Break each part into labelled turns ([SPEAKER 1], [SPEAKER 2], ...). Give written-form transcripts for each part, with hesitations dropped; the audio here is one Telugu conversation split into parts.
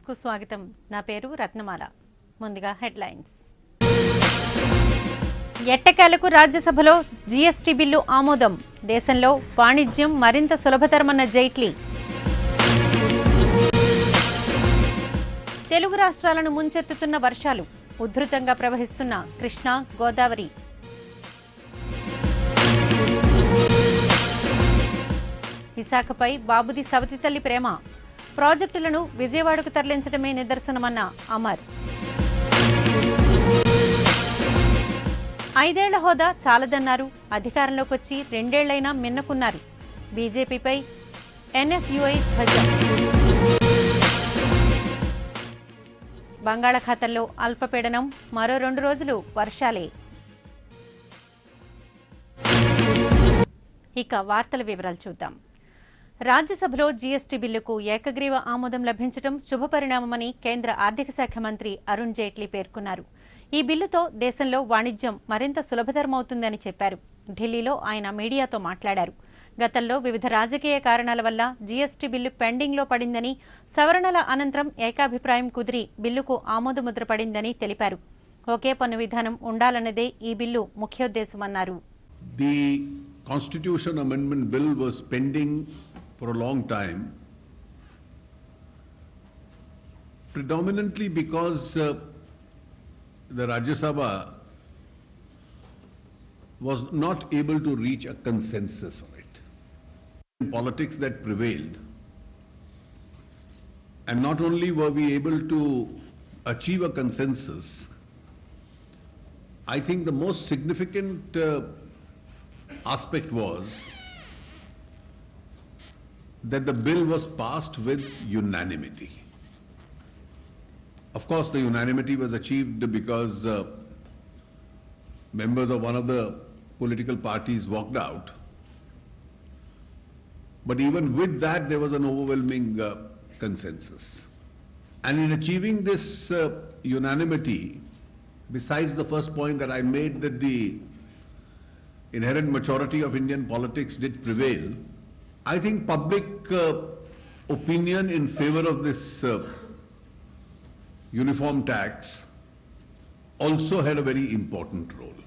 [SPEAKER 1] కు స్వాగతం. నా పేరు రత్నమాల. ముందుగా హెడ్లైన్స్. ఎట్టకేలకు రాజ్యసభలో జీఎస్టీ బిల్లు ఆమోదం. దేశంలో వాణిజ్యం మరింత సులభతరమన్న జైట్లీ. తెలుగు రాష్ట్రాలను ముంచెత్తుతున్న వర్షాలు. ఉధృతంగా ప్రవహిస్తున్న కృష్ణా, గోదావరి. విశాఖపై బాబుది సవతి తల్లి ప్రేమ. ప్రాజెక్టులను విజయవాడకు తరలించడమే నిదర్శనమన్న అమర్. 5 ఏళ్ల హోదా చాలదన్నారు. అధికారంలోకి వచ్చి 2 ఏళ్లైనా మిన్నకున్నారు. బీజేపీపై ఎన్ఎస్యుఐ ధ్వజం. బంగాళాఖాతంలో అల్పపీడనం. మరో 2 రోజులు వర్షాలే. ఇక వార్తల వివరాలు చూద్దాం. రాజ్యసభలో జీఎస్టీ బిల్లుకు ఏకగ్రీవ ఆమోదం లభించడం శుభపరిణామమని కేంద్ర ఆర్థిక శాఖ మంత్రి అరుణ్ జైట్లీ పేర్కొన్నారు. ఈ బిల్లుతో దేశంలో వాణిజ్యం మరింత సులభతరమవుతుందని చెప్పారు. ఢిల్లీలో ఆయన మీడియాతో మాట్లాడారు. గతంలో వివిధ రాజకీయ కారణాల వల్ల జీఎస్టీ బిల్లు పెండింగ్లో పడిందని, సవరణల అనంతరం ఏకాభిప్రాయం కుదిరి బిల్లుకు ఆమోదముద్ర పడిందని తెలిపారు. ఒకే పన్ను విధానం ఉండాలన్నదే ఈ bill ముఖ్యోద్దేశమన్నారు.
[SPEAKER 2] The Constitution Amendment Bill was pending for a long time, predominantly because the Rajya Sabha was not able to reach a consensus on it. In politics that prevailed, and not only were we able to achieve a consensus, I think the most significant aspect was that the bill was passed with unanimity. Of course, the unanimity was achieved because members of one of the political parties walked out. But even with that, there was an overwhelming consensus. And in achieving this unanimity, besides the first point that I made, that the inherent maturity of Indian politics did prevail, I think public opinion in favor of this uniform tax also had a very important role.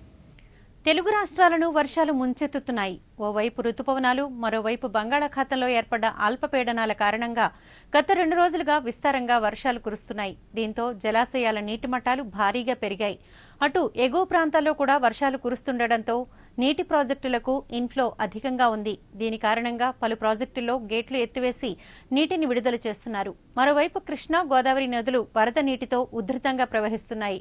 [SPEAKER 1] Telugu రాష్ట్రాలను వర్షాలు ముంచెత్తుతున్నాయి. ఓవైపు రుతుపవనాలు, మరోవైపు బంగాళాఖాతంలో ఏర్పడ్డ అల్పపీడనాల కారణంగా గత 2 రోజులుగా విస్తారంగా వర్షాలు కురుస్తున్నాయి. దీంతో జలాశయాల నీటి మట్టాలు భారీగా పెరిగాయి. అటు ఎగువ ప్రాంతాల్లో కూడా వర్షాలు కురుస్తుండటంతో నీటి ప్రాజెక్టులకు ఇన్ఫ్లో అధికంగా ఉంది. దీని కారణంగా పలు ప్రాజెక్టుల్లో గేట్లు ఎత్తివేసి నీటిని విడుదల చేస్తున్నారు. మరోవైపు కృష్ణా, గోదావరి నదులు వరద నీటితో ఉధృతంగా ప్రవహిస్తున్నాయి.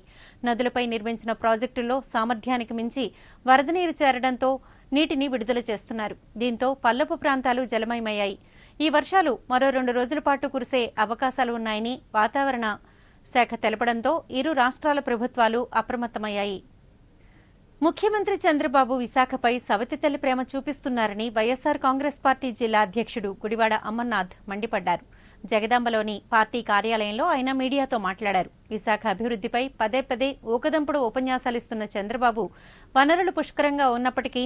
[SPEAKER 1] నదులపై నిర్మించిన ప్రాజెక్టుల్లో సామర్థ్యానికి మించి వరద నీరు చేరడంతో నీటిని విడుదల చేస్తున్నారు. దీంతో పల్లపు ప్రాంతాలు జలమయమయ్యాయి. ఈ వర్షాలు మరో 2 రోజుల పాటు కురిసే అవకాశాలు ఉన్నాయని వాతావరణ శాఖ తెలపడంతో ఇరు రాష్ట్రాల ప్రభుత్వాలు అప్రమత్తమయ్యాయి. ముఖ్యమంత్రి చంద్రబాబు విశాఖపై సవతి తల్లి ప్రేమ చూపిస్తున్నారని వైఎస్సార్ కాంగ్రెస్ పార్టీ జిల్లా అధ్యక్షుడు గుడివాడ అమర్నాథ్ మండిపడ్డారు. జగదాంబలోని పార్టీ కార్యాలయంలో ఆయన మీడియాతో మాట్లాడారు. విశాఖ అభివృద్ధిపై పదే పదే ఊకదంపుడు ఉపన్యాసాలిస్తున్న చంద్రబాబు వనరులు పుష్కరంగా ఉన్నప్పటికీ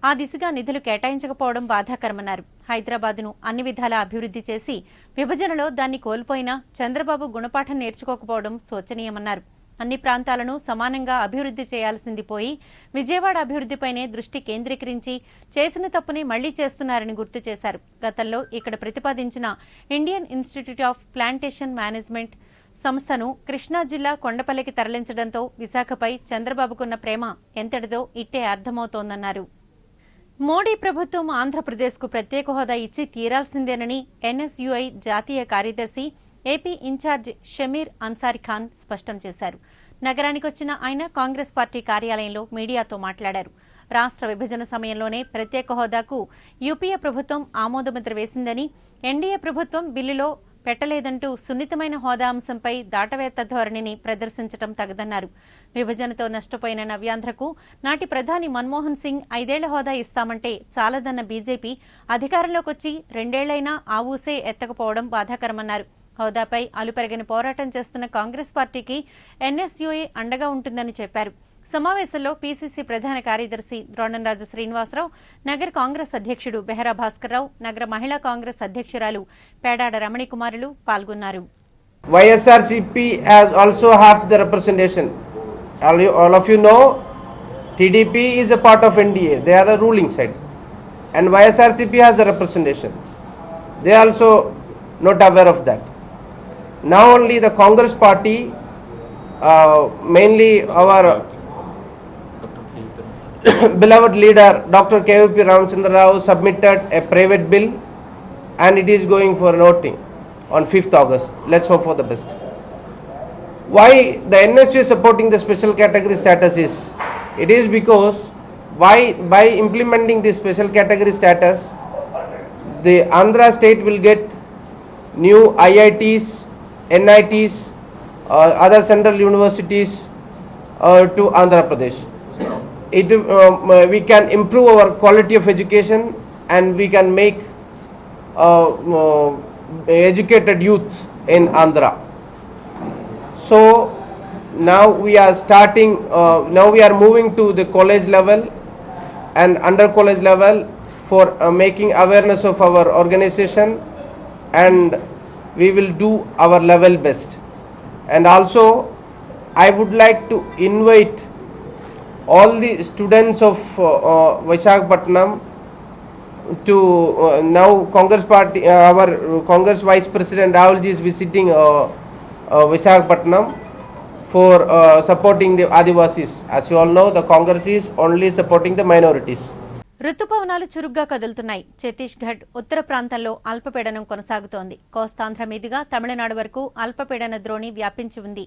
[SPEAKER 1] ఆ దిశగా నిధులు కేటాయించకపోవడం బాధాకరమన్నారు. హైదరాబాద్ను అన్ని విధాలా అభివృద్ధి చేసి విభజనలో దాన్ని కోల్పోయినా చంద్రబాబు గుణపాఠం నేర్చుకోకపోవడం శోచనీయమన్నారు. అన్ని ప్రాంతాలను సమానంగా అభివృద్ధి చేయాల్సింది పోయి విజయవాడ అభివృద్ధిపైనే దృష్టి కేంద్రీకరించి చేసిన తప్పుని మళ్లీ చేస్తున్నారని గుర్తు చేశారు. గతంలో ఇక్కడ ప్రతిపాదించిన Indian institute of plantation management సంస్థను కృష్ణా జిల్లా కొండపల్లికి తరలించడంతో విశాఖపై చంద్రబాబుకున్న ప్రేమ ఎంతటిదో ఇట్టే అర్థమవుతోందన్నారు. మోడీ ప్రభుత్వం ఆంధ్రప్రదేశ్కు ప్రత్యేక హోదా ఇచ్చి తీరాల్సిందేనని ఎన్ఎస్యుఐ జాతీయ కార్యదర్శి ఏపీ ఇన్ఛార్జ్ షమీర్ అన్సారీ ఖాన్ స్పష్టం చేశారు. నగరానికి వచ్చిన ఆయన కాంగ్రెస్ పార్టీ కార్యాలయంలో మీడియాతో మాట్లాడారు. రాష్ట్ర విభజన సమయంలోనే ప్రత్యేక హోదాకు యూపీఏ ప్రభుత్వం ఆమోదముద్ర వేసిందని, ఎన్డీఏ ప్రభుత్వం బిల్లులో పెట్టలేదంటూ సున్నితమైన హోదా అంశంపై దాటవేత్త ధోరణిని ప్రదర్శించడం తగదన్నారు. విభజనతో నష్టపోయిన నవ్యాంధ్రకు నాటి ప్రధాని మన్మోహన్ సింగ్ 5 ఏళ్ల హోదా ఇస్తామంటే చాలదన్న బీజేపీ అధికారంలోకి వచ్చి 2 ఏళ్లైనా ఆ ఊసే ఎత్తకపోవడం బాధాకరమన్నారు. హోదాపై అలుపెరగని పోరాటం చేస్తున్న కాంగ్రెస్ పార్టీకి ఎన్ఎస్యుఐ అండగా ఉంటుందని చెప్పారు. సమావేశంలో పీసీసీ ప్రధాన కార్యదర్శి ద్రోణంరాజు శ్రీనివాసరావు, నగర కాంగ్రెస్ అధ్యక్షుడు బెహరా భాస్కర్రావు, నగర మహిళా కాంగ్రెస్ అధ్యక్షురాలు పేడాడ రమణికుమారులు పాల్గొన్నారు.
[SPEAKER 3] YSRCP has also have the representation. All of you know TDP is a part of NDA. They are the ruling side. And YSRCP has the representation. They are also not aware of that. Now only the Congress party, mainly our beloved leader Dr. KVP Ramachandra Rao submitted a private bill and it is going for voting on 5th August. Let's hope for the best. Why the NSU is supporting the special category status is, it is because by implementing this special category status, the Andhra state will get new IITs, NITs, other central universities to Andhra Pradesh. We can improve our quality of education and we can make educated youth in Andhra. So now we are starting, now we are moving to the college level and under college level for making awareness of our organization, and we will do our level best. And also I would like to invite all the students of Visakhapatnam to now Congress party, our Congress Vice President Rahul ji is visiting Visakhapatnam for supporting the Adivasis. As you all know, the Congress is only supporting the minorities.
[SPEAKER 1] రుతుపవనాలు చురుగ్గా కదులుతున్నాయి. ఛత్తీస్గఢ్ ఉత్తర ప్రాంతంలో అల్పపీడనం కొనసాగుతోంది. కోస్తాంధ్ర మీదుగా తమిళనాడు వరకు అల్పపీడన ద్రోణి వ్యాపించి ఉంది.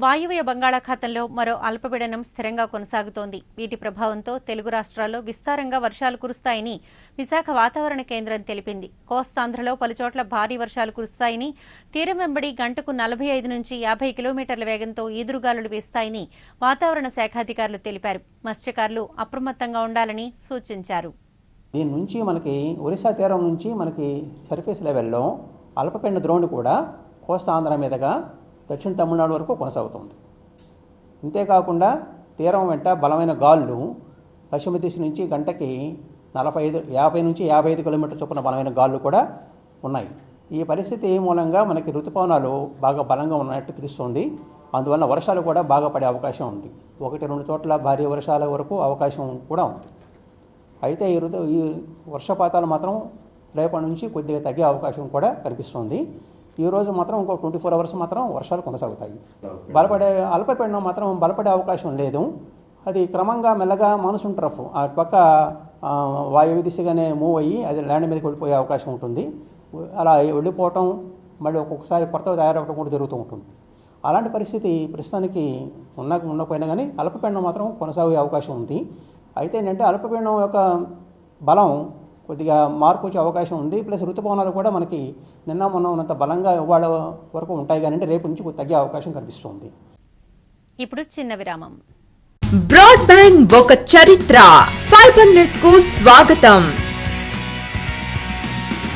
[SPEAKER 1] వాయువ్య బంగాళాఖాతంలో మరో అల్పపీడనం స్థిరంగా కొనసాగుతోంది. వీటి ప్రభావంతో తెలుగు రాష్ట్రాల్లో విస్తారంగా వర్షాలు కురుస్తాయని విశాఖ వాతావరణ కేంద్రం తెలిపింది. కోస్తాంధ్రలో పలుచోట్ల భారీ వర్షాలు కురుస్తాయని, తీరం వెంబడి గంటకు 45 నుంచి 50 కిలోమీటర్ల వేగంతో ఈదురుగాలులు వీస్తాయని వాతావరణ శాఖాధికారులు తెలిపారు. మత్స్యకారులు అప్రమత్తంగా ఉండాలని సూచించారు.
[SPEAKER 4] దీని నుంచి మనకి ఒరిస్సా తీరం నుంచి మనకి సర్ఫేస్ లెవెల్లో అల్పపీడన ద్రోణి కూడా కోస్తా ఆంధ్ర మీదుగా దక్షిణ తమిళనాడు వరకు కొనసాగుతుంది. ఇంతేకాకుండా తీరం వెంట బలమైన గాలులు పశ్చిమ దిశ నుంచి గంటకి 50 నుంచి 55 కిలోమీటర్ల చొప్పున బలమైన గాలులు కూడా ఉన్నాయి. ఈ పరిస్థితి మూలంగా మనకి రుతుపవనాలు బాగా బలంగా ఉన్నట్టు తెలుస్తుంది. అందువల్ల వర్షాలు కూడా బాగా పడే అవకాశం ఉంది. 1-2 చోట్ల భారీ వర్షాల వరకు అవకాశం కూడా ఉంది. అయితే ఈ వర్షపాతాలు మాత్రం రేపటి నుంచి కొద్దిగా తగ్గే అవకాశం కూడా కనిపిస్తుంది. ఈరోజు మాత్రం ఇంకో 24 అవర్స్ మాత్రం వర్షాలు కొనసాగుతాయి. అల్పపీడనం మాత్రం బలపడే అవకాశం లేదు. అది క్రమంగా మెల్లగా మాన్సూన్ ట్రఫ్ ఆ పక్క వాయువ్య దిశగానే మూవ్ అయ్యి అది ల్యాండ్ మీదకి వెళ్ళిపోయే అవకాశం ఉంటుంది. అలా వెళ్ళిపోవటం మళ్ళీ ఒక్కొక్కసారి కొత్తగా తయారవడం కూడా జరుగుతూ ఉంటుంది. అలాంటి పరిస్థితి ప్రస్తుతానికి ఉండకపోయినా కానీ అల్పపీడనం మాత్రం కొనసాగే అవకాశం ఉంది. అయితే ఏంటంటే అల్పపీడనం యొక్క బలం కొద్దిగా మార్పు వచ్చే అవకాశం ఉంది. ప్లస్ ఋతుపవనాలు కూడా మనకి నిన్న మొన్న ఉన్నంత బలంగా ఇవాళ వరకు ఉంటాయి, కానీ రేపు నుంచి తగ్గే అవకాశం కనిపిస్తుంది.
[SPEAKER 1] ఇప్పుడు చిన్న విరామం.
[SPEAKER 5] బ్రాడ్బ్యాండ్ ఒక చరిత్ర. ఫైబర్ నెట్ కు స్వాగతం.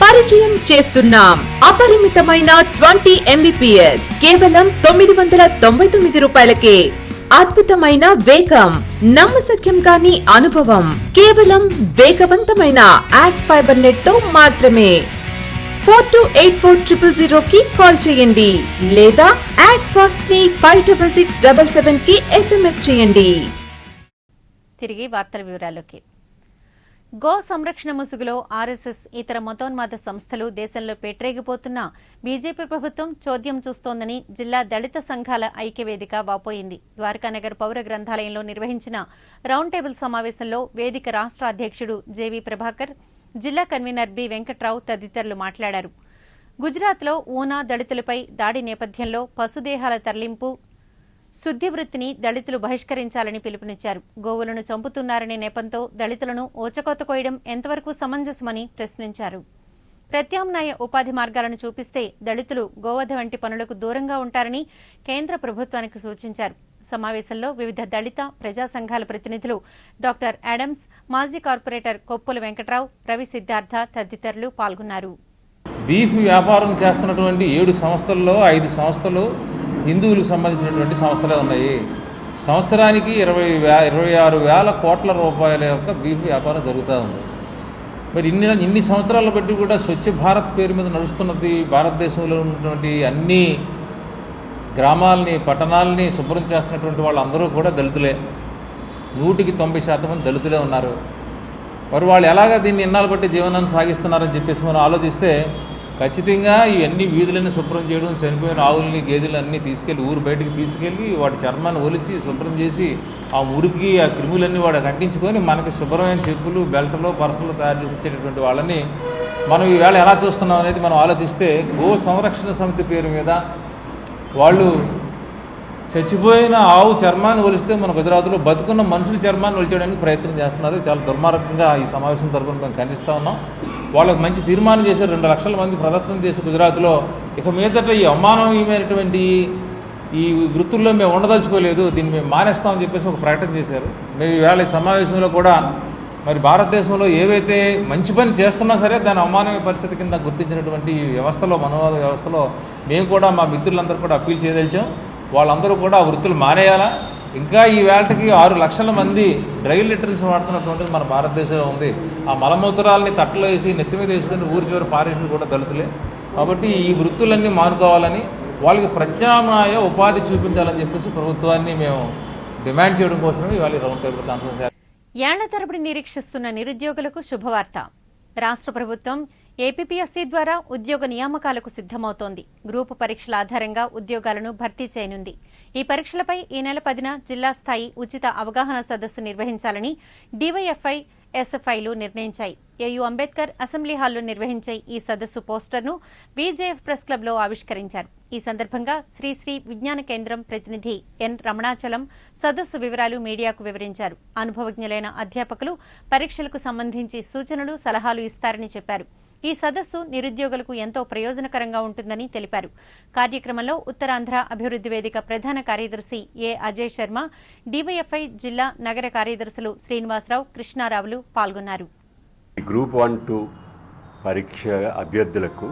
[SPEAKER 5] పరిచయం చేస్తున్నాం అపరిమితమైన 20 Mbps కేవలం 999 రూపాయలకే. అద్భుతమైన వేగం, నమ్మశక్యం కాని అనుభవం కేవలం వేగవంతమైన యాక్ట్ ఫైబర్ నెట్ తో మాత్రమే. 428400 కి కాల్ చేయండి లేదా యాక్ట్ ఫాస్ట్ ని 56677 కి SMS చేయండి.
[SPEAKER 1] తిరిగి వార్తల వివరాల్లోకి. గో సంరక్షణ ముసుగులో ఆర్ఎస్ఎస్ ఇతర మతోన్మాద సంస్థలు దేశంలో పెట్టరేగిపోతున్న బీజేపీ ప్రభుత్వం చోద్యం చూస్తోందని జిల్లా దళిత సంఘాల ఐక్యవేదిక వాపోయింది. ద్వారకానగర్ పౌర గ్రంథాలయంలో నిర్వహించిన రౌండ్ టేబుల్ సమావేశంలో వేదిక రాష్ట్ర అధ్యక్షుడు జేవీ ప్రభాకర్, జిల్లా కన్వీనర్ బి వెంకట్రావు తదితరులు మాట్లాడారు. గుజరాత్లో ఊనా దళితులపై దాడి నేపథ్యంలో పశుదేహాల తరలింపు, శుద్ధి వృత్తిని దళితులు బహిష్కరించాలని పిలుపునిచ్చారు. గోవులను చంపుతున్నారనే నెపంతో దళితులను ఓచకోత కోయడం ఎంతవరకు సమంజసమని ప్రశ్నించారు. ప్రత్యామ్నాయ ఉపాధి మార్గాలను చూపిస్తే దళితులు గోవధ వంటి పనులకు దూరంగా ఉంటారని కేంద్ర ప్రభుత్వానికి సూచించారు. సమావేశంలో వివిధ దళిత ప్రజా సంఘాల ప్రతినిధులు డాక్టర్ అడమ్స్, మాజీ కార్పొరేటర్ కొప్పుల వెంకట్రావు, రవి సిద్ధార్థ తదితరులు పాల్గొన్నారు.
[SPEAKER 6] బీఫ్ వ్యాపారం చేస్తున్నటువంటి 7 సంస్థల్లో 5 సంస్థలు హిందువులకు సంబంధించినటువంటి సంస్థలే ఉన్నాయి. సంవత్సరానికి 26,000 కోట్ల రూపాయల యొక్క బీఫ్ వ్యాపారం జరుగుతూ ఉంది. మరి ఇన్ని సంవత్సరాలు బట్టి కూడా స్వచ్ఛ భారత్ పేరు మీద నడుస్తున్నది భారతదేశంలో ఉన్నటువంటి అన్ని గ్రామాలని పట్టణాలని శుభ్రం చేస్తున్నటువంటి వాళ్ళందరూ కూడా దళితులే. 100% దళితులే ఉన్నారు. మరి వాళ్ళు ఎలాగ దీన్ని ఇన్నాళ్ళు బట్టి జీవనాన్ని సాగిస్తున్నారని చెప్పేసి మనం ఆలోచిస్తే ఖచ్చితంగా ఇవన్నీ వీధులన్నీ శుభ్రం చేయడం, చనిపోయిన ఆవుల్ని గేదెలు అన్నీ తీసుకెళ్ళి ఊరు బయటికి తీసుకెళ్ళి వాటి చర్మాన్ని ఒలిచి శుభ్రం చేసి ఆ మురికి ఆ క్రిములన్నీ వాడు అంటించుకొని మనకి శుభ్రమైన చెప్పులు, బెల్టలు, పర్సులు తయారు చేసి ఇచ్చేటటువంటి వాళ్ళని మనం ఈవేళ ఎలా చూస్తున్నాం అనేది మనం ఆలోచిస్తే గో సంరక్షణ సమితి పేరు మీద వాళ్ళు చచ్చిపోయిన ఆవు చర్మాన్ని ఒలిస్తే మన గుజరాత్లో బతుకున్న మనుషుల చర్మాన్ని ఒలిచేయడానికి ప్రయత్నం చేస్తున్నారు. చాలా దుర్మార్గంగా ఈ సమావేశం తరపున మేము ఖండిస్తూ ఉన్నాం. వాళ్ళకు మంచి తీర్మానం చేశారు. 2 లక్షల మంది ప్రదర్శన చేసి గుజరాత్లో ఇక మీదట ఈ అమానవీయమైనటువంటి ఈ వృత్తుల్లో మేము ఉండదలుచుకోలేదు, దీన్ని మేము మానేస్తామని చెప్పేసి ఒక ప్రకటన చేశారు. మేము ఈవేళ ఈ సమావేశంలో కూడా మరి భారతదేశంలో ఏవైతే మంచి పని చేస్తున్నా సరే దాని అవమానమైన పరిస్థితి కింద గుర్తించినటువంటి ఈ వ్యవస్థలో, మనోవాద వ్యవస్థలో మేము కూడా మా మిత్రులందరూ కూడా అప్పీల్ చేయదలిచాం. వాళ్ళందరూ కూడా ఆ వృత్తులు మానేయాలా. ఇంకా ఈ వేళకి 6 లక్షల మంది డ్రై లిటరన్స్ వాడుతున్నటువంటిది మన భారతదేశంలో ఉంది. ఆ మలమూత్రాలని తట్టలో వేసి నెత్తి మీద వేసుకొని ఊరి చివరి పారేసి కూడా దళితులే. కాబట్టి ఈ వృత్తులన్నీ మానుకోవాలని, వాళ్ళకి ప్రత్యామ్నాయ ఉపాధి చూపించాలని చెప్పేసి ప్రభుత్వాన్ని మేము డిమాండ్ చేయడం కోసమే ఇవాళ రౌండ్ టేబుల్ కాన్ఫరెన్స్.
[SPEAKER 1] ఏళ్ల తరబడి నిరీక్షిస్తున్న నిరుద్యోగులకు శుభవార్త. రాష్ట్ర ప్రభుత్వం ఏపీపీఎస్సీ ద్వారా ఉద్యోగ నియామకాలకు సిద్దమవుతోంది. గ్రూపు పరీక్షల ఆధారంగా ఉద్యోగాలను భర్తీ చేయనుంది. ఈ పరీక్షలపై ఈ నెల 10న జిల్లా స్థాయి ఉచిత అవగాహన సదస్సు నిర్వహించాలని డీవైఎఫ్ఐ, ఎస్ఎఫ్ఐలు నిర్ణయించాయి. ఏయూ అంబేద్కర్ అసెంబ్లీ హాల్లో నిర్వహించే ఈ సదస్సు పోస్టర్ను బీజేఎఫ్ ప్రెస్ క్లబ్లో ఆవిష్కరించారు. ఈ సందర్భంగా శ్రీశ్రీ విజ్ఞాన కేంద్రం ప్రతినిధి ఎన్ రమణాచలం సదస్సు వివరాలు మీడియాకు వివరించారు. అనుభవజ్ఞులైన అధ్యాపకులు పరీక్షలకు సంబంధించి సూచనలు, సలహాలు ఇస్తారని చెప్పారు. ఈ సదస్సు నిరుద్యోగులకు ఎంతో ప్రయోజనకరంగా ఉంటుందని తెలిపారు. కార్యక్రమంలో ఉత్తరాంధ్ర అభివృద్ధి వేదిక ప్రధాన కార్యదర్శి ఏ అజయ్ శర్మ, డీవైఎఫ్ఐ జిల్లా నగర కార్యదర్శులు శ్రీనివాసరావు, కృష్ణారావులు పాల్గొన్నారు.
[SPEAKER 7] గ్రూప్ 1-2 పరీక్ష అభ్యర్థులకు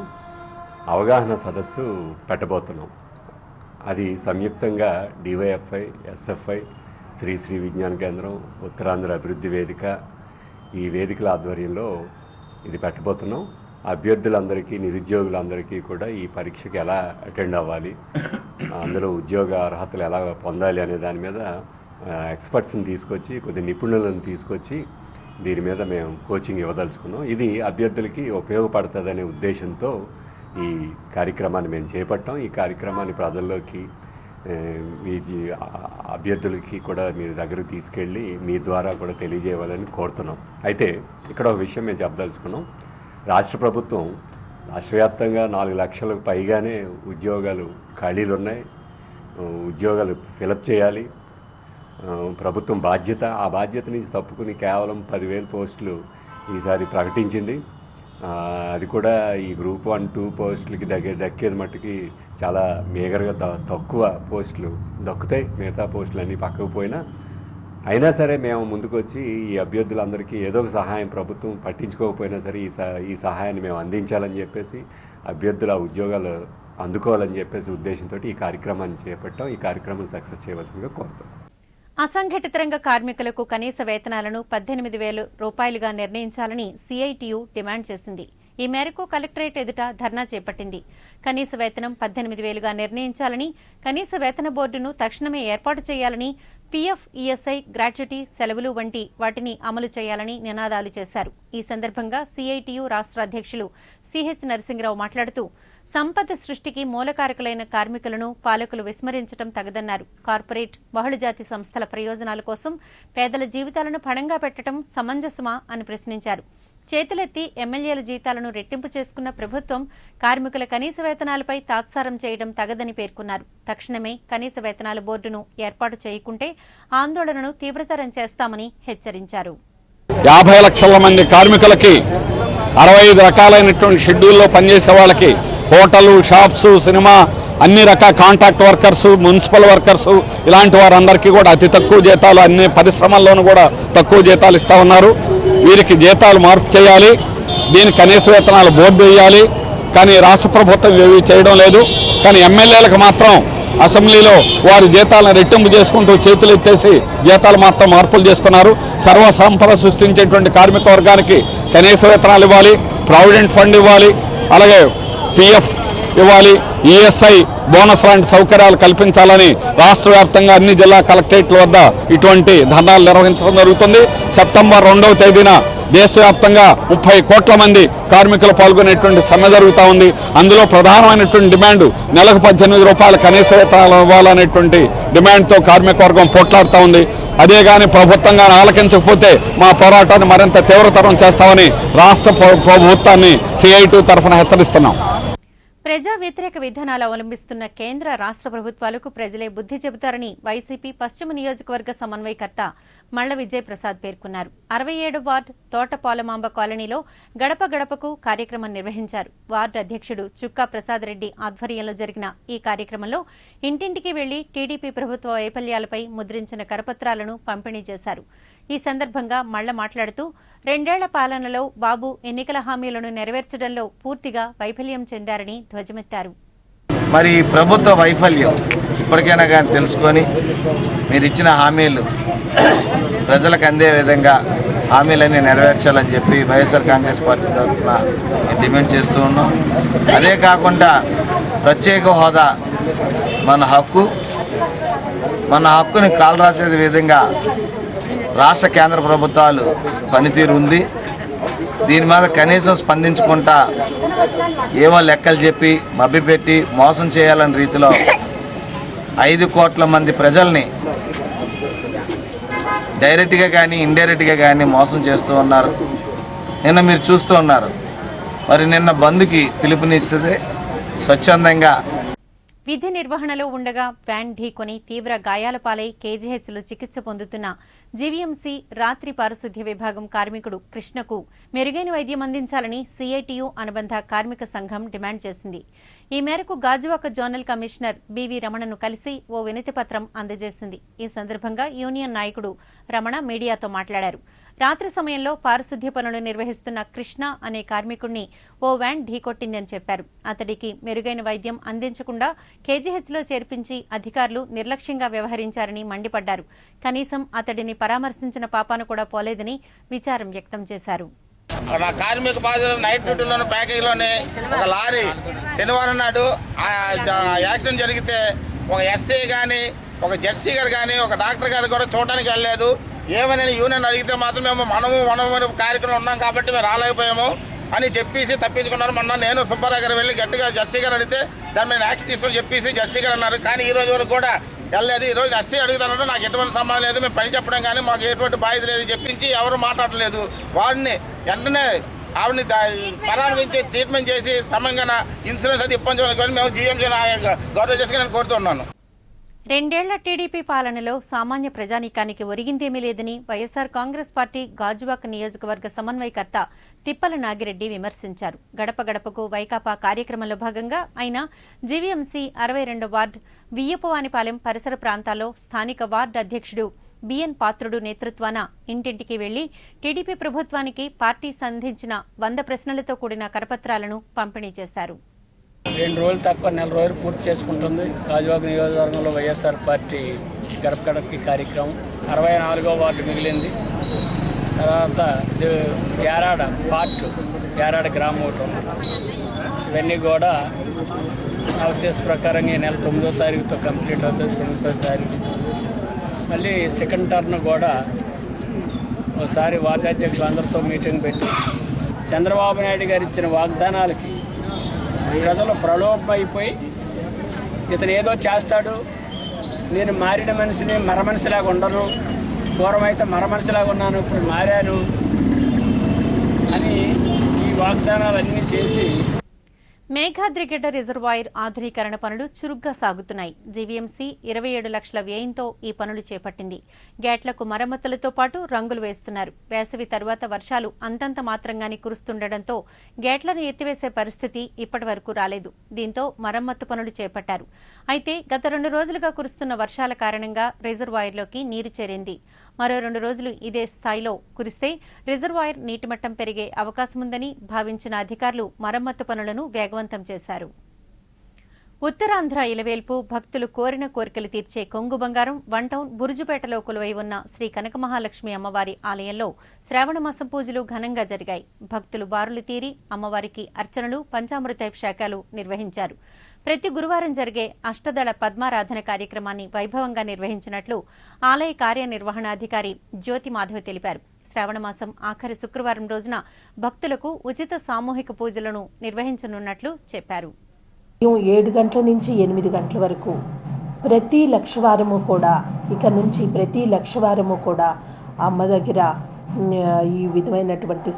[SPEAKER 7] అవగాహన సదస్సు పెట్టబోతున్నాం. అది సంయుక్తంగా డీవైఎఫ్ఐ, ఎస్ఎఫ్ఐ, శ్రీశ్రీ విజ్ఞాన కేంద్రం, ఉత్తరాంధ్ర అభివృద్ధి వేదిక, ఈ వేదికల ఆధ్వర్యంలో ఇది పెట్టబోతున్నాం. అభ్యర్థులందరికీ, నిరుద్యోగులందరికీ కూడా ఈ పరీక్షకి ఎలా అటెండ్ అవ్వాలి, అందులో ఉద్యోగ అర్హతలు ఎలా పొందాలి అనే దాని మీద ఎక్స్పర్ట్స్ని తీసుకొచ్చి, కొద్ది నిపుణులను తీసుకొచ్చి దీని మీద మేము కోచింగ్ ఇవ్వదలుచుకున్నాం. ఇది అభ్యర్థులకి ఉపయోగపడుతుందనే ఉద్దేశంతో ఈ కార్యక్రమాన్ని మేము చేపట్టాం. ఈ కార్యక్రమాన్ని ప్రజల్లోకి, మీ అభ్యర్థులకి కూడా మీరు దగ్గరకు తీసుకెళ్ళి మీ ద్వారా కూడా తెలియజేయాలని కోరుతున్నాం. అయితే ఇక్కడ ఒక విషయం మేము చెప్పదలుచుకున్నాం. రాష్ట్ర ప్రభుత్వం రాష్ట్ర వ్యాప్తంగా 4 లక్షలకు పైగానే ఉద్యోగాలు ఖాళీలు ఉన్నాయి. ఉద్యోగాలు ఫిలప్ చేయాలి. ప్రభుత్వం బాధ్యత. ఆ బాధ్యత నుంచి తప్పుకుని కేవలం 10,000 పోస్టులు ఈసారి ప్రకటించింది. అది కూడా ఈ గ్రూప్ 1-2 పోస్టులకి దక్కేది మట్టుకి చాలా మేగరగా తక్కువ పోస్టులు దక్కుతాయి. మిగతా పోస్టులు అన్నీ పక్కకు పోయినా అయినా సరే మేము ముందుకు వచ్చి ఈ అభ్యర్థులందరికీ ఏదో ఒక సహాయం, ప్రభుత్వం పట్టించుకోకపోయినా సరే ఈ సహాయాన్ని మేము అందించాలని చెప్పేసి, అభ్యర్థుల ఉద్యోగాలు అందుకోవాలని చెప్పేసి ఉద్దేశంతో ఈ కార్యక్రమాన్ని చేపట్టాం. ఈ కార్యక్రమం సక్సెస్ చేయవలసిందిగా కోరుతాం.
[SPEAKER 1] అసంఘటిత రంగ కార్మికులకు కనీస వేతనాలను 18,000 రూపాయలుగా నిర్ణయించాలని సిఐటియు డిమాండ్ చేసింది. ఈ మేరకు కలెక్టరేట్ ఎదుట ధర్నా చేపట్టింది. కనీస వేతనం 18,000గా నిర్ణయించాలని, కనీస వేతన బోర్డును తక్షణమే ఏర్పాటు చేయాలని, పీఎఫ్, ఈఎస్ఐ, గ్రాట్యుటీ, సెలవులు వంటి వాటిని అమలు చేయాలని నినాదాలు చేశారు. ఈ సందర్భంగా సిఐటియు రాష్ట్ర అధ్యక్షులు సిహెచ్ నరసింహరావు మాట్లాడుతూ, సంపద సృష్టికి మూలకారకులైన కార్మికులను పాలకులు విస్మరించడం తగదన్నారు. కార్పొరేట్, బహుళజాతి సంస్థల ప్రయోజనాల కోసం పేదల జీవితాలను పణంగా పెట్టడం సమంజసమా అని ప్రశ్నించారు. చేతులెత్తి ఎమ్మెల్యేల జీతాలను రెట్టింపు చేసుకున్న ప్రభుత్వం కార్మికుల కనీస వేతనాలపై తాత్సారం చేయడం తగదని పేర్కొన్నారు. తక్షణమే కనీస వేతనాల బోర్డును ఏర్పాటు చేయకుంటే ఆందోళనను తీవ్రతరం చేస్తామని హెచ్చరించారు.
[SPEAKER 8] 50 లక్షల మంది కార్మికులకి 65 రకాలైనటువంటి షెడ్యూల్లో పనిచేసే వాళ్ళకి హోటలు, షాప్స్, సినిమా, అన్ని రకాల కాంట్రాక్ట్ వర్కర్స్, మున్సిపల్ వర్కర్స్, ఇలాంటి వారందరికీ కూడా అతి తక్కువ జీతాలు, అన్ని పరిశ్రమల్లోనూ కూడా తక్కువ జీతాలు ఇస్తూ ఉన్నారు. వీరికి జీతాలు మార్పు చేయాలి. దీనికి కనీస వేతనాల బోర్డు వేయాలి. కానీ రాష్ట్ర ప్రభుత్వం ఏమీ చేయడం లేదు. కానీ ఎమ్మెల్యేలకు మాత్రం అసెంబ్లీలో వారి జీతాలను రెట్టింపు చేసుకుంటూ చేతులు ఎత్తేసి జీతాలు మాత్రం మార్పులు చేసుకున్నారు. సర్వసంపద సృష్టించేటువంటి కార్మిక వర్గానికి కనీస వేతనాలు ఇవ్వాలి, ప్రావిడెంట్ ఫండ్ ఇవ్వాలి, అలాగే పిఎఫ్ ఇవ్వాలి, ఈఎస్ఐ బోనస్ లాంటి సౌకర్యాలు కల్పించాలని రాష్ట్ర వ్యాప్తంగా అన్ని జిల్లా కలెక్టరేట్ల వద్ద ఇటువంటి ధర్నాలు నిర్వహించడం జరుగుతుంది. సెప్టెంబర్ 2వ తేదీన దేశవ్యాప్తంగా 30 కోట్ల మంది కార్మికులు పాల్గొనేటువంటి సమ్మె జరుగుతూ ఉంది. అందులో ప్రధానమైనటువంటి డిమాండ్ నెలకు 18 రూపాయల కనీస వేతనాలు ఇవ్వాలనేటువంటి డిమాండ్తో కార్మిక వర్గం పోట్లాడుతూ ఉంది. అదే కానీ ప్రభుత్వంగా ఆలకించకపోతే మా పోరాటాన్ని మరింత తీవ్రతరం చేస్తామని రాష్ట్ర ప్రభుత్వాన్ని CIT తరఫున హెచ్చరిస్తున్నాం.
[SPEAKER 1] ప్రజా వ్యతిరేక విధానాలు అవలంబిస్తున్న కేంద్ర రాష్ట్ర ప్రభుత్వాలకు ప్రజలే బుద్ధి చెబుతారని వైసీపీ పశ్చిమ నియోజకవర్గ సమన్వయకర్త మళ్ల విజయ్ ప్రసాద్ పేర్కొన్నారు. 67 వార్డు తోటపాలమాంబ కాలనీలో గడప గడపకు కార్యక్రమం నిర్వహించారు. వార్డు అధ్యక్షుడు చుక్కా ప్రసాద్ రెడ్డి ఆధ్వర్యంలో జరిగిన ఈ కార్యక్రమంలో ఇంటింటికి వెళ్లి టీడీపీ ప్రభుత్వ వైఫల్యాలపై ముద్రించిన కరపత్రాలను పంపిణీ చేశారు. ఈ సందర్భంగా మళ్ల మాట్లాడుతూ 2 ఏళ్ల పాలనలో బాబు ఎన్నికల హామీలను నెరవేర్చడంలో పూర్తిగా వైఫల్యం చెందారని ధ్వజమెత్తారు.
[SPEAKER 9] మరి ప్రభుత్వ వైఫల్యం ఇప్పటికైనా కానీ తెలుసుకొని మీరు ఇచ్చిన హామీలు ప్రజలకు అందే విధంగా హామీలన్నీ నెరవేర్చాలని చెప్పి వైఎస్ఆర్ కాంగ్రెస్ పార్టీ తరఫున డిమాండ్ చేస్తూ ఉన్నాం. అదే కాకుండా ప్రత్యేక హోదా మన హక్కుని కాలరాసే విధంగా రాష్ట్ర కేంద్ర ప్రభుత్వాలు పనితీరు ఉంది. దీని మీద కనీసం స్పందించుకుంటా ఏవో లెక్కలు చెప్పి మభ్యపెట్టి మోసం చేయాలనే రీతిలో 5 కోట్ల మంది ప్రజల్ని డైరెక్ట్గా కానీ ఇండైరెక్ట్గా కానీ మోసం చేస్తూ ఉన్నారు. నిన్న మీరు చూస్తూ ఉన్నారు. మరి నిన్న బంద్కి పిలుపునిచ్చితే స్వచ్ఛందంగా
[SPEAKER 1] విధి నిర్వహణలో ఉండగా వ్యాన్ ఢీకొని తీవ్ర గాయాల పాలై కేజీహెచ్లో చికిత్స పొందుతున్న జీవీఎంసీ రాత్రి పారిశుద్ధ్య విభాగం కార్మికుడు కృష్ణకు మెరుగైన వైద్యం అందించాలని CITU అనుబంధ కార్మిక సంఘం డిమాండ్ చేసింది. ఈ మేరకు గాజువాక జోనల్ కమిషనర్ బివి రమణను కలిసి ఓ వినతి పత్రం అందజేసింది. ఈ సందర్భంగా యూనియన్ నాయకుడు రమణ మీడియాతో మాట్లాడారు. రాత్రి సమయంలో పారిశుద్ధ్య పనులు నిర్వహిస్తున్న కృష్ణ అనే కార్మికుడిని ఓ వ్యాన్ ఢీకొట్టిందని చెప్పారు. అతడికి మెరుగైన వైద్యం అందించకుండా కేజీహెచ్లో చేర్పించి అధికారులు నిర్లక్ష్యంగా వ్యవహరించారని మండిపడ్డారు. కనీసం అతడిని పరామర్శించిన పాపాను కూడా పోలేదని విచారం వ్యక్తం చేశారు.
[SPEAKER 10] నా కార్మిక బాధ్యత నైట్ డ్యూటీలోని ప్యాకేజీలోనే ఒక లారీ శనివారం నాడు యాక్సిడెంట్ జరిగితే ఒక ఎస్ఐ కానీ ఒక జడ్సీ గారు కానీ ఒక డాక్టర్ గారు కూడా చూడడానికి వెళ్ళలేదు. ఏమైనా యూనియన్ అడిగితే మాత్రం మేము మనము కార్యక్రమం ఉన్నాం కాబట్టి మేము రాలేకపోయాము అని చెప్పేసి తప్పించుకున్నారు. మొన్న నేను సుబ్బారావు గారు వెళ్ళి గట్టిగా జడ్సీ గారు అడిగితే దాని మీద యాక్షన్ తీసుకొని చెప్పేసి జడ్సీ గారు అన్నారు. కానీ ఈ రోజు వరకు కూడా వెళ్ళలేదు. ఈ రోజు ఎస్సీ అడుగుతానంటే నాకు ఎటువంటి సంబంధం లేదు, మేము పని చెప్పడం కానీ మాకు ఎటువంటి బాధ్యత లేదు చెప్పించి ఎవరు మాట్లాడలేదు. వాడిని వెంటనే ఆవిడని పరామర్శించి ట్రీట్మెంట్ చేసి సమయంగా ఇన్సూరెన్స్ అది ఇప్పించాలని మేము జీఎంసీ గౌరవ చేసి నేను కోరుతున్నాను.
[SPEAKER 1] 2 ఏళ్ల టీడీపీ పాలనలో సామాన్య ప్రజానీకానికి ఒరిగిందేమీ లేదని వైఎస్ఆర్ కాంగ్రెస్ పార్టీ గాజువాక నియోజకవర్గ సమన్వయకర్త తిప్పల నాగిరెడ్డి విమర్శించారు. గడప గడపకు వైకాపా కార్యక్రమంలో భాగంగా ఆయన జీవీఎంసీ 62 వార్డు వియ్యపవానిపాలెం పరిసర ప్రాంతాల్లో స్థానిక వార్డు అధ్యక్షుడు బిఎన్ పాత్రుడు నేతృత్వాన ఇంటింటికి వెళ్లి టీడీపీ ప్రభుత్వానికి పార్టీ సంధించిన 100 ప్రశ్నలతో కూడిన కరపత్రాలను పంపిణీ చేశారు.
[SPEAKER 11] 2 రోజులు తక్కువ 4 రోజులు పూర్తి చేసుకుంటుంది గాజువాక నియోజకవర్గంలో వైఎస్ఆర్ పార్టీ గడప గడపకి కార్యక్రమం. 64వ వార్డు మిగిలింది. తర్వాత యారాడ పార్ట్ యారాడ గ్రామం ఒకటి ఉంది. ఇవన్నీ కూడా నా ఉద్దేశ ప్రకారంగా ఈ నెల 9వ తారీఖుతో కంప్లీట్ అవుతుంది. 9వ తారీఖు మళ్ళీ సెకండ్ టర్న్ కూడా ఒకసారి వార్డు అధ్యక్షులు అందరితో మీటింగ్ పెట్టి చంద్రబాబు నాయుడు గారు ఇచ్చిన వాగ్దానాలకి ప్రజలు ప్రలోభమైపోయి ఇతను ఏదో చేస్తాడు, నేను మారిన మనిషిని మరమనిషిలాగా ఉండను, పూర్వమైతే మరమనిషిలాగా ఉన్నాను, ఇప్పుడు మారాను అని ఈ వాగ్దానాలన్నీ చేసి
[SPEAKER 1] మేఘాద్రిగడ్డ రిజర్వాయర్ ఆధునీకరణ పనులు చురుగ్గా సాగుతున్నాయి. జీవీఎంసీ 27 లక్షల వ్యయంతో ఈ పనులు చేపట్టింది. గేట్లకు మరమ్మతులతో పాటు రంగులు వేస్తున్నారు. వేసవి తరువాత వర్షాలు అంతంత మాత్రంగానే కురుస్తుండటంతో గేట్లను ఎత్తివేసే పరిస్థితి ఇప్పటి వరకు రాలేదు. దీంతో మరమ్మత్తు పనులు చేపట్టారు. అయితే గత 2 రోజులుగా కురుస్తున్న వర్షాల కారణంగా రిజర్వాయర్లోకి నీరు చేరింది. మరో 2 రోజులు ఇదే స్థాయిలో కురిస్తే రిజర్వాయర్ నీటిమట్టం పెరిగే అవకాశముందని భావించిన అధికారులు మరమ్మత్తు పనులను వేగవంతం చేశారు. ఉత్తరాంధ్ర ఇలవేల్పు భక్తులు కోరిన కోరికలు తీర్చే కొంగు బంగారం వన్ టౌన్ బురుజుపేటలో కొలువై ఉన్న శ్రీ కనకమహాలక్ష్మి అమ్మవారి ఆలయంలో శ్రావణమాసం పూజలు ఘనంగా జరిగాయి. భక్తులు బారులు తీరి అమ్మవారికి అర్చనలు, పంచామృతాభిషేకాలు నిర్వహించారు. ప్రతి గురువారం జరిగే అష్టదళ పద్మారాధన కార్యక్రమాన్ని వైభవంగా నిర్వహించినట్లు ఆలయ కార్యనిర్వహణాధికారి జ్యోతి మాధవ్ తెలిపారు. శ్రావణమాసం ఆఖరి శుక్రవారం రోజున భక్తులకు ఉచిత సామూహిక పూజలను నిర్వహించనున్నట్లు చెప్పారు.
[SPEAKER 12] 7 గంటల నుంచి 8 గంటల వరకు ప్రతి లక్షవారము కూడా ప్రతి లక్షవారము కూడా అమ్మ దగ్గర ఈ విధమైనటువంటి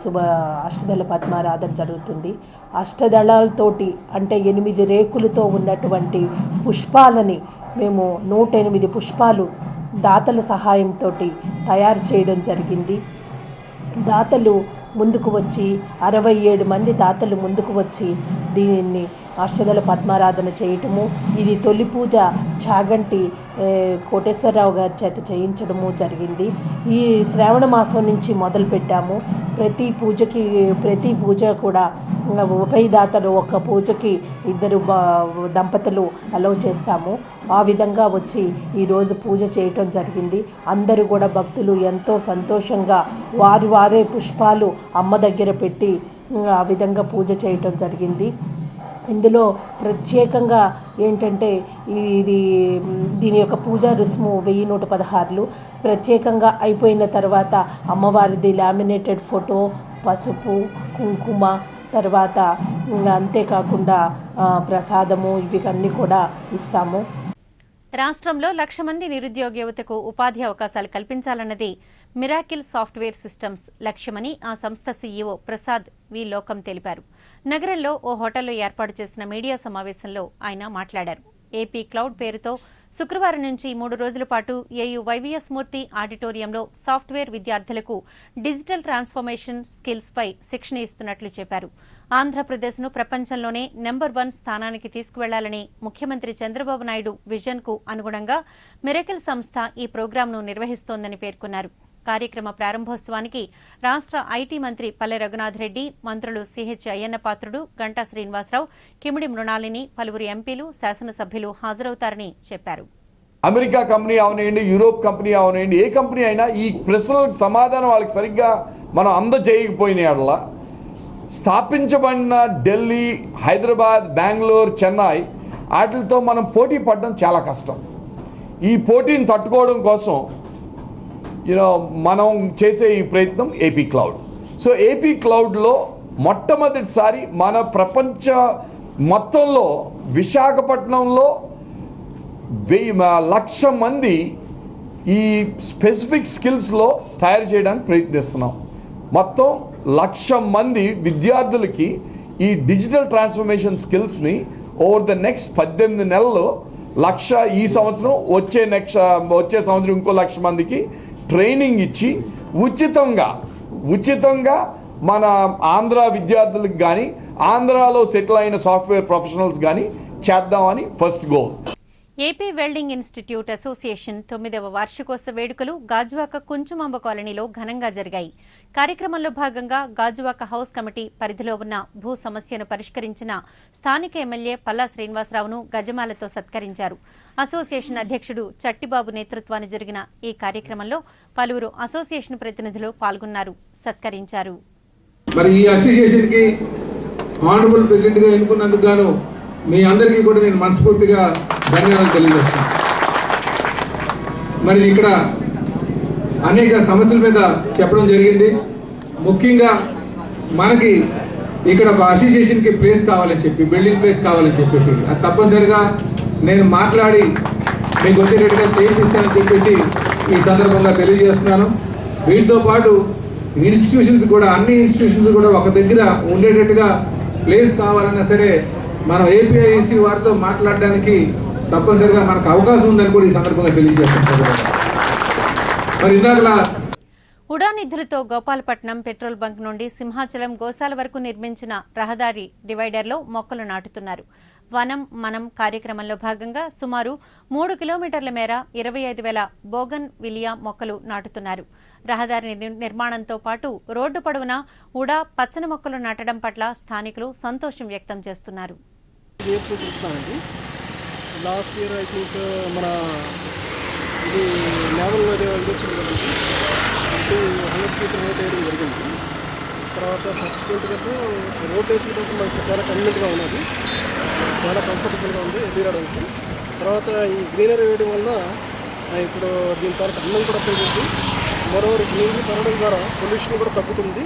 [SPEAKER 12] అష్టదళ పద్మారాధన జరుగుతుంది. అష్టదళాలతోటి అంటే 8 రేకులతో ఉన్నటువంటి పుష్పాలని మేము 108 పుష్పాలు దాతల సహాయంతో తయారు చేయడం జరిగింది. దాతలు ముందుకు వచ్చి 67 మంది దాతలు ముందుకు వచ్చి దీన్ని అష్టదళ పద్మారాధన చేయటము, ఇది తొలి పూజ చాగంటి కోటేశ్వరరావు గారి చేత చేయించడము జరిగింది. ఈ శ్రావణ మాసం నుంచి మొదలు పెట్టాము. ప్రతి పూజ కూడా ఉభయదాతలు ఒక పూజకి 2 దంపతులు అలౌ చేస్తాము. ఆ విధంగా వచ్చి ఈరోజు పూజ చేయటం జరిగింది. అందరూ కూడా భక్తులు ఎంతో సంతోషంగా వారే పుష్పాలు అమ్మ దగ్గర పెట్టి ఆ విధంగా పూజ చేయటం జరిగింది. ఇందులో ప్రత్యేకంగా ఏంటంటే దీని యొక్క పూజా రుసుము 1116. ప్రత్యేకంగా అయిపోయిన తర్వాత అమ్మవారిది లామినేటెడ్ ఫోటో, పసుపు, కుంకుమ, తర్వాత అంతేకాకుండా ప్రసాదము ఇవన్నీ కూడా ఇస్తాము.
[SPEAKER 1] రాష్ట్రంలో 1,00,000 మంది నిరుద్యోగ యువతకు ఉపాధి అవకాశాలు కల్పించాలన్నది మిరాకిల్ సాఫ్ట్వేర్ సిస్టమ్స్ లక్ష్యమని ఆ సంస్థ సీఈఓ ప్రసాద్ వి లోకం తెలిపారు. నగరంలో ఓ హోటల్లో ఏర్పాటు చేసిన మీడియా సమావేశంలో ఆయన మాట్లాడారు. ఏపీ క్లౌడ్ పేరుతో శుక్రవారం నుంచి 3 రోజుల పాటు ఏయూ వైవీఎస్ మూర్తి ఆడిటోరియంలో సాఫ్ట్వేర్ విద్యార్థులకు డిజిటల్ ట్రాన్స్ఫర్మేషన్ స్కిల్స్ పై శిక్షణ ఇస్తున్నట్లు చెప్పారు. ఆంధ్రప్రదేశ్ను ప్రపంచంలోనే నెంబర్ 1 స్థానానికి తీసుకువెళ్లాలని ముఖ్యమంత్రి చంద్రబాబు నాయుడు విజన్ కు అనుగుణంగా మిరాకిల్ సంస్థ ఈ ప్రోగ్రాంను నిర్వహిస్తోందని పేర్కొన్నారు. కార్యక్రమ ప్రారంభోత్సవానికి రాష్ట్ర ఐటీ మంత్రి పల్లె రఘునాథ్ రెడ్డి, మంత్రులు సిహెచ్ అయ్యన్న పాత్రుడు, గంటా శ్రీనివాసరావు, కిమిడి మృణాలిని, పలువురు ఎంపీలు, శాసనసభ్యులు హాజరవుతారని చెప్పారు.
[SPEAKER 13] అమెరికా కంపెనీ అవనండి, యూరోప్ కంపెనీ అవనండి, ఏ కంపెనీ అయినా ఈ ప్రశ్నలకు సమాధానం వాళ్ళకి సరిగ్గా మనం అందజేయకపోయిన స్థాపించబడిన ఢిల్లీ, హైదరాబాద్, బెంగళూరు, చెన్నై వాటితో మనం పోటీ పడడం చాలా కష్టం. ఈ పోటీని తట్టుకోవడం కోసం మనం చేసే ఈ ప్రయత్నం ఏపీ క్లౌడ్. సో ఏపీ క్లౌడ్లో మొట్టమొదటిసారి మన ప్రపంచ మొత్తంలో విశాఖపట్నంలో 1,00,000 మంది ఈ స్పెసిఫిక్ స్కిల్స్లో తయారు చేయడానికి ప్రయత్నిస్తున్నాం. మొత్తం 1,00,000 మంది విద్యార్థులకి ఈ డిజిటల్ ట్రాన్స్ఫర్మేషన్ స్కిల్స్ని ఓవర్ ద నెక్స్ట్ 18 నెలల్లో 1,00,000 ఈ సంవత్సరం, వచ్చే సంవత్సరం ఇంకో 1,00,000 మందికి ట్రైనింగ్ ఇచ్చి ఉచితంగా మన ఆంధ్ర విద్యార్థులకు కానీ ఆంధ్రాలో సెటిల్ అయిన సాఫ్ట్వేర్ ప్రొఫెషనల్స్ కానీ చేద్దామని first goal.
[SPEAKER 1] AP welding institute association 9వ వార్షికోత్సవ వేడుకలు గాజువాక కుంచుమాంబ కాలనీలో ఘనంగా జరిగాయి. కార్యక్రమంలో భాగంగా గాజువాక హౌస్ కమిటీ పరిధిలో ఉన్న భూ సమస్యను పరిష్కరించిన స్థానిక ఎమ్మెల్యే పల్లా శ్రీనివాసరావును గజమాలతో సత్కరించారు. అసోసియేషన్ అధ్యక్షుడు చట్టిబాబు నేతృత్వాన్ని జరిగిన ఈ కార్యక్రమంలో పలువురు అసోసియేషన్ ప్రతినిధులు పాల్గొన్నారు, సత్కరించారు.
[SPEAKER 14] మరి ఈ అసోసియేషన్ కి ఆనరబుల్ ప్రెసిడెంట్ గా ఎన్నుకున్నందుకు గాను మీ అందరికీ కూడా నేను మనస్ఫూర్తిగా ధన్యవాదాలు తెలియజేస్తాను. మరి ఇక్కడ అనేక సమస్యల మీద చెప్పడం జరిగింది. ముఖ్యంగా మనకి ఇక్కడ ఒక అసోసియేషన్కి ప్లేస్ కావాలని చెప్పి, బిల్డింగ్ ప్లేస్ కావాలని చెప్పేసి అది తప్పనిసరిగా నేను మాట్లాడి మీకు వచ్చేటట్టుగా చేయిస్తానని చెప్పేసి ఈ సందర్భంగా తెలియజేస్తున్నాను. వీటితో పాటు ఇన్స్టిట్యూషన్స్ కూడా, అన్ని ఇన్స్టిట్యూషన్స్ కూడా ఒక దగ్గర ఉండేటట్టుగా ప్లేస్ కావాలన్నా సరే మనం ఏపీఐసి వారితో మాట్లాడడానికి తప్పనిసరిగా మనకు అవకాశం ఉందని కూడా ఈ సందర్భంగా తెలియజేస్తున్నాం. మరి ఇందాకలా
[SPEAKER 1] ఉడా నిధులతో గోపాలపట్నం పెట్రోల్ బంక్ నుండి సింహాచలం గోశాల వరకు నిర్మించిన రహదారి డివైడర్లో మొక్కలు నాటుతున్నారు. వనం మనం కార్యక్రమంలో భాగంగా సుమారు 3 కిలోమీటర్ల మేర 25,000 బోగన్ విలియా మొక్కలు నాటుతున్నారు. రహదారి నిర్మాణంతో పాటు రోడ్డు పొడవునా ఉడా పచ్చని మొక్కలు నాటడం పట్ల స్థానికులు సంతోషం వ్యక్తం చేస్తున్నారు.
[SPEAKER 15] లాస్ట్ ఇయర్ ఐ థింక్ మన ఇది నేవల్ ఇది వచ్చింది కదండి, ఇది 100 feet రోడ్ వేయడం జరిగింది. తర్వాత సబ్సిక్వెంట్గా రోడ్ వేసిన తర్వాత మనకి చాలా కన్వీనియంట్గా ఉన్నది, చాలా కంఫర్టబుల్గా ఉంది వెళ్ళి రావడానికి. తర్వాత ఈ గ్రీనరీ వేయడం వల్ల ఇప్పుడు దీని తర్వాత అందం కూడా పెరుగుతుంది. మరోవైపు నీళ్ళు పెరగడం ద్వారా పొల్యూషన్ కూడా తగ్గుతుంది.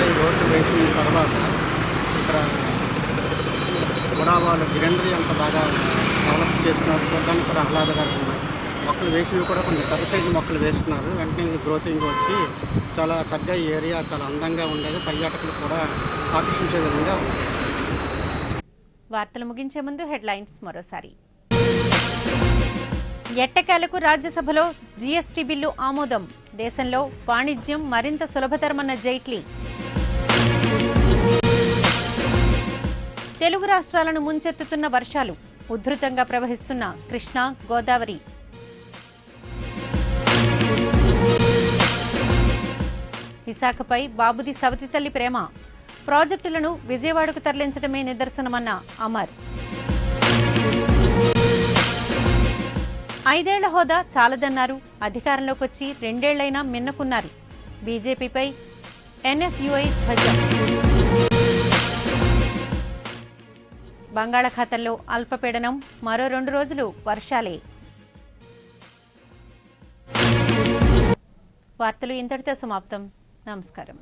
[SPEAKER 16] ఈ రోడ్డు వేసిన తర్వాత ఇక్కడ కూడా వాళ్ళు గ్రీనరీ అంత బాగా డెవలప్ చేస్తున్నారు, చూడడానికి కూడా ఆహ్లాదకరంగా ఉన్నాయి. మొక్కలు వేసినవి కూడా కొన్ని పెద్ద సైజు మొక్కలు వేస్తున్నారు. వెంటనే గ్రోతింగ్ వచ్చి చాలా చక్కగా ఈ ఏరియా చాలా అందంగా ఉండేది, పర్యాటకులు కూడా ఆకర్షించే విధంగా ఉంది.
[SPEAKER 1] వార్తలు ముగించే ముందు హెడ్లైన్స్ మరోసారి. ఎట్టకేలకు రాజ్యసభలో జీఎస్టీ బిల్లు ఆమోదం, దేశంలో వాణిజ్యం మరింత సులభతరమన్న జైట్లీ. తెలుగు రాష్ట్రాలను ముంచెత్తుతున్న వర్షాలు, ఉధృతంగా ప్రవహిస్తున్న కృష్ణా, గోదావరి. విశాఖపై బాబుది సవతి తల్లి ప్రేమ, ప్రాజెక్టులను విజయవాడకు తరలించడమే నిదర్శనమన్న అమర్. 5 ఏళ్ల హోదా చాలదన్నారు, అధికారంలోకి వచ్చి 2 ఏళ్లైనా మిన్నకున్నారు. బీజేపీపై ఎన్ఎస్యుఐ ధ్వజం. బంగాళాఖాతంలో అల్పపీడనం, మరో 2 రోజులు వర్షాలే. వార్తలు ఇంతటితో సమాప్తం. నమస్కారం.